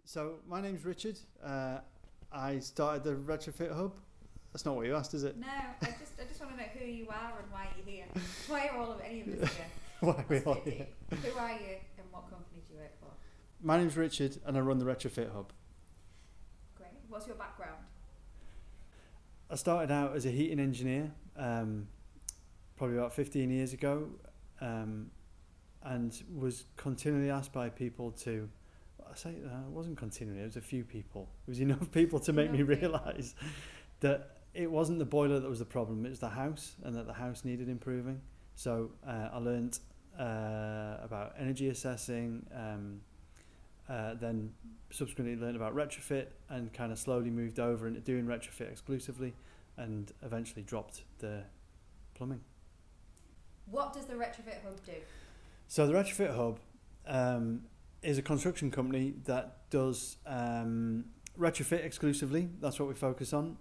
So my name's Richard. I started the Retrofit Hub. That's not what you asked, is it? No, I just want to know who you are and why you're here. Why are all of any of us here? Why are we all here? Who are you and what company do you work for? My name's Richard and I run the Retrofit Hub. Great. What's your background? I started out as a heating engineer probably about 15 years ago and was continually asked by people to, it wasn't continually, it was a few people. It was enough people to make me realise that it wasn't the boiler that was the problem, it was the house, and that the house needed improving. So I learnt about energy assessing, then subsequently learned about retrofit and kind of slowly moved over into doing retrofit exclusively and eventually dropped the plumbing. What does the Retrofit Hub do? So the Retrofit Hub is a construction company that does retrofit exclusively. That's what we focus on.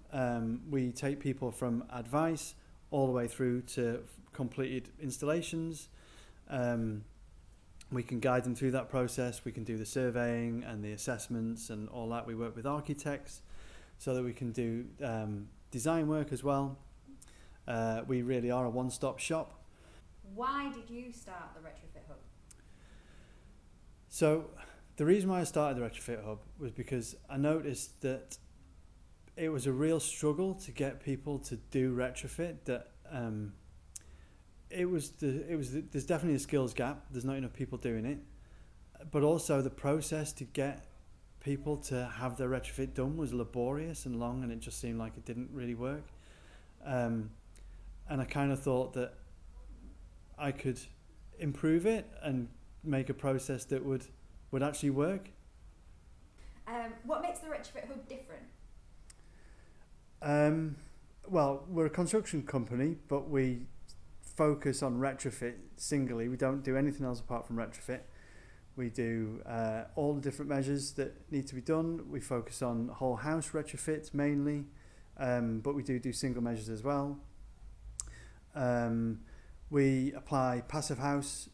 We take people from advice all the way through to completed installations. We can guide them through that process. We can do the surveying and the assessments and all that. We work with architects so that we can do design work as well. We really are a one-stop shop. Why did you start the Retrofit Hub? So the reason why I started the Retrofit Hub was because I noticed that it was a real struggle to get people to do retrofit. That there's definitely a skills gap. There's not enough people doing it, but also the process to get people to have their retrofit done was laborious and long, and it just seemed like it didn't really work. And I kind of thought that I could improve it and make a process that would actually work. What makes the Retrofit Hub different? Well, we're a construction company, but we focus on retrofit singly. We don't do anything else apart from retrofit. We do all the different measures that need to be done. We focus on whole house retrofits mainly, but we do single measures as well. We apply passive house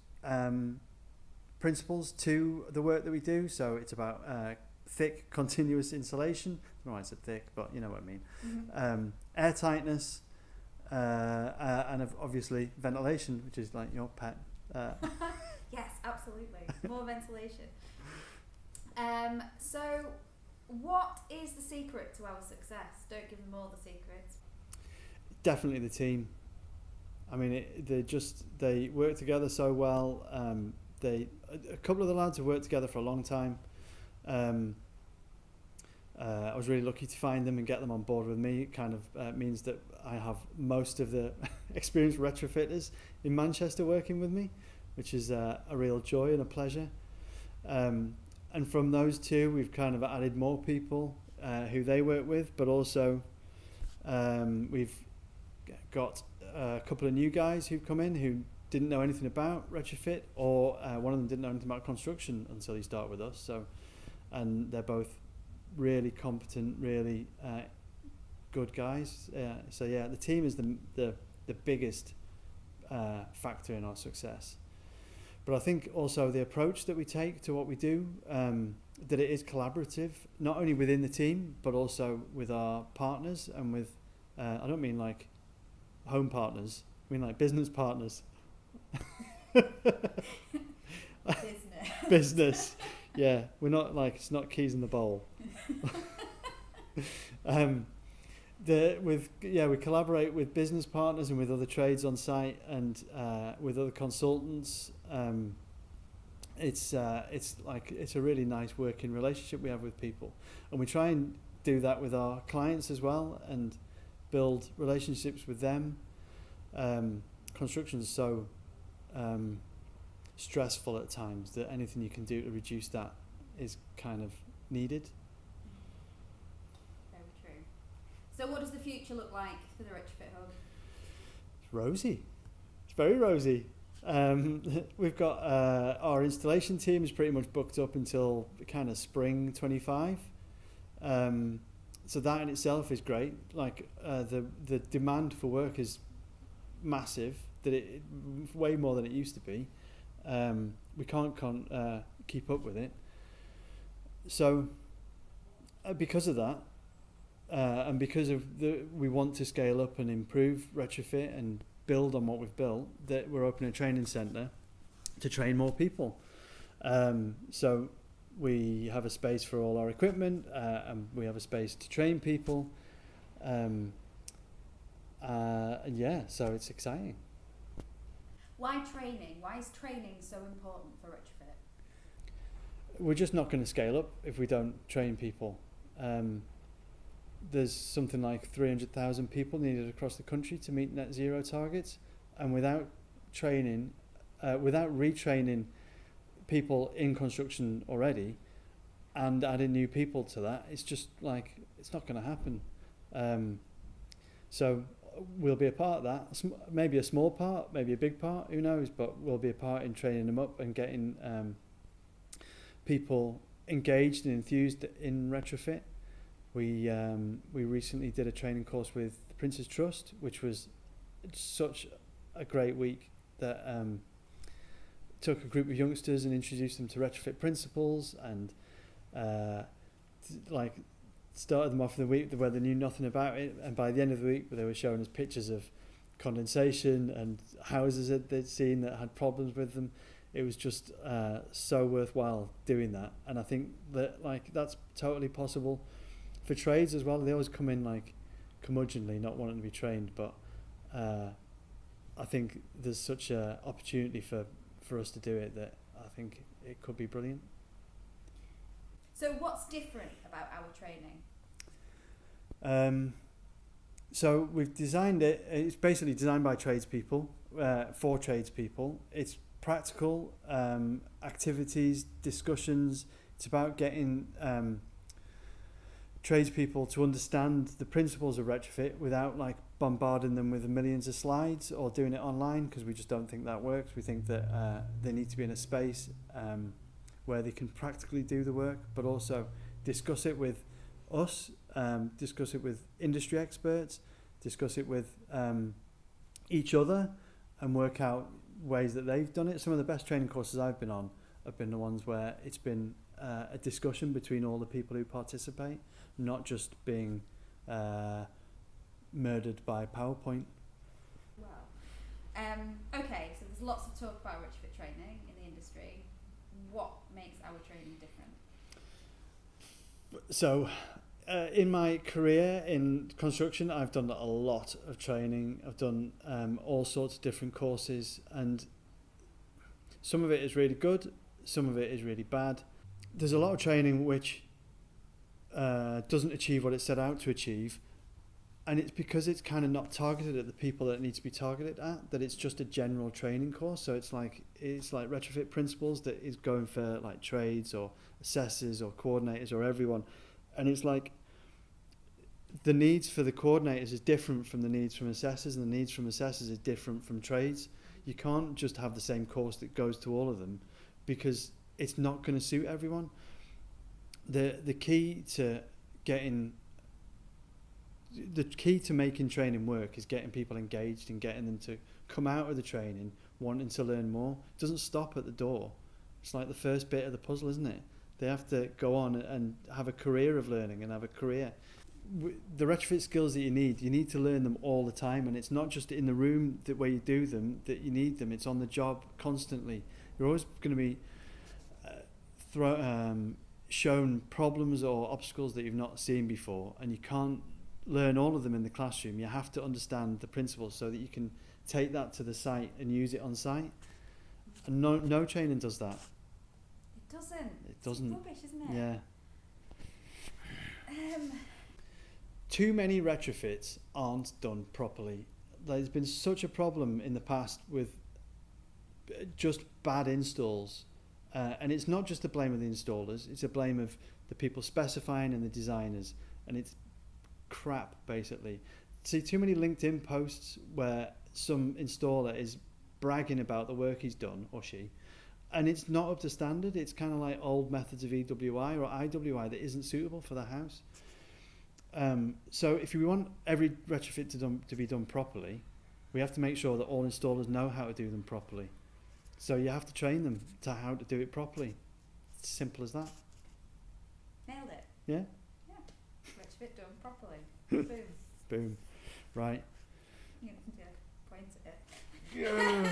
principles to the work that we do. So it's about thick, continuous insulation. I don't know why I said thick, but you know what I mean. Mm-hmm. Air tightness, and obviously ventilation, which is like your pet. Yes, absolutely. More ventilation. So what is the secret to our success? Don't give them all the secrets. Definitely the team. I mean, they work together so well. A couple of the lads have worked together for a long time. I was really lucky to find them and get them on board with me. It kind of means that I have most of the experienced retrofitters in Manchester working with me, which is a real joy and a pleasure. And from those two, we've kind of added more people who they work with, but also we've got a couple of new guys who've come in who didn't know anything about retrofit, or one of them didn't know anything about construction until he started with us. So, and they're both really competent, really good guys. So yeah, the team is the biggest factor in our success. But I think also the approach that we take to what we do, that it is collaborative, not only within the team, but also with our partners and with, I don't mean like home partners, I mean like business partners. Business. Yeah, we're not like, it's not keys in the bowl. We collaborate with business partners and with other trades on site and with other consultants. It's a really nice working relationship we have with people, and we try and do that with our clients as well and build relationships with them. Construction is so stressful at times that anything you can do to reduce that is kind of needed. Very true. So what does the future look like for the Retrofit Hub? It's rosy. It's very rosy. We've got our installation team is pretty much booked up until kind of spring 25. So that in itself is great. Like the demand for work is massive. That it way more than it used to be. We can't keep up with it. So because of that, and because of we want to scale up and improve retrofit and build on what we've built, that we're opening a training centre to train more people. So we have a space for all our equipment, and we have a space to train people. And yeah, so it's exciting. Why training? Why is training so important for retrofit? We're just not going to scale up if we don't train people. There's something like 300,000 people needed across the country to meet net zero targets, and without training, without retraining people in construction already and adding new people to that, it's just like, it's not going to happen. So we'll be a part of that, maybe a small part, maybe a big part, who knows, but we'll be a part in training them up and getting people engaged and enthused in retrofit. We recently did a training course with the Prince's Trust, which was such a great week that took a group of youngsters and introduced them to retrofit principles, and started them off in the week where they knew nothing about it, and by the end of the week they were showing us pictures of condensation and houses that they'd seen that had problems with them. It was just so worthwhile doing that, and I think that that's totally possible for trades as well. They always come in curmudgeonly, not wanting to be trained, but I think there's such an opportunity for us to do it that I think it could be brilliant. So what's different about our training? So we've designed it, it's basically designed by tradespeople, for tradespeople. It's practical activities, discussions. It's about getting tradespeople to understand the principles of retrofit without bombarding them with millions of slides or doing it online, because we just don't think that works. We think that they need to be in a space where they can practically do the work, but also discuss it with us, discuss it with industry experts, discuss it with each other, and work out ways that they've done it. Some of the best training courses I've been on have been the ones where it's been a discussion between all the people who participate, not just being murdered by PowerPoint. Wow. Okay, so there's lots of talk about retrofit training in the industry. What makes our training different? So, in my career in construction, I've done a lot of training. I've done all sorts of different courses, and some of it is really good, some of it is really bad. There's a lot of training which doesn't achieve what it set out to achieve, and it's because it's kind of not targeted at the people that it needs to be targeted at, that it's just a general training course. So it's like retrofit principles that is going for trades or assessors or coordinators or everyone, and it's the needs for the coordinators is different from the needs from assessors, and the needs from assessors is different from trades. You can't just have the same course that goes to all of them, because it's not going to suit everyone. The key to making training work is getting people engaged and getting them to come out of the training wanting to learn more. It doesn't stop at the door. It's like the first bit of the puzzle, isn't it? They have to go on and have a career of learning and have a career. The retrofit skills that you need to learn them all the time, and it's not just in the room where you do them that you need them. It's on the job constantly. You're always going to be shown problems or obstacles that you've not seen before, and you can't learn all of them in the classroom. You have to understand the principles so that you can take that to the site and use it on site. And no training does that. It doesn't. It doesn't. It's rubbish, isn't it? Yeah. Too many retrofits aren't done properly. There's been such a problem in the past with just bad installs. And it's not just the blame of the installers, it's a blame of the people specifying and the designers. And it's crap, basically. See too many LinkedIn posts where some installer is bragging about the work he's done, or she, and it's not up to standard. It's kind of like old methods of EWI or IWI that isn't suitable for the house. So if we want every retrofit to be done properly, we have to make sure that all installers know how to do them properly. So you have to train them to how to do it properly. It's simple as that. Yeah? Retrofit done properly. Boom. Boom. Right. You can point at it.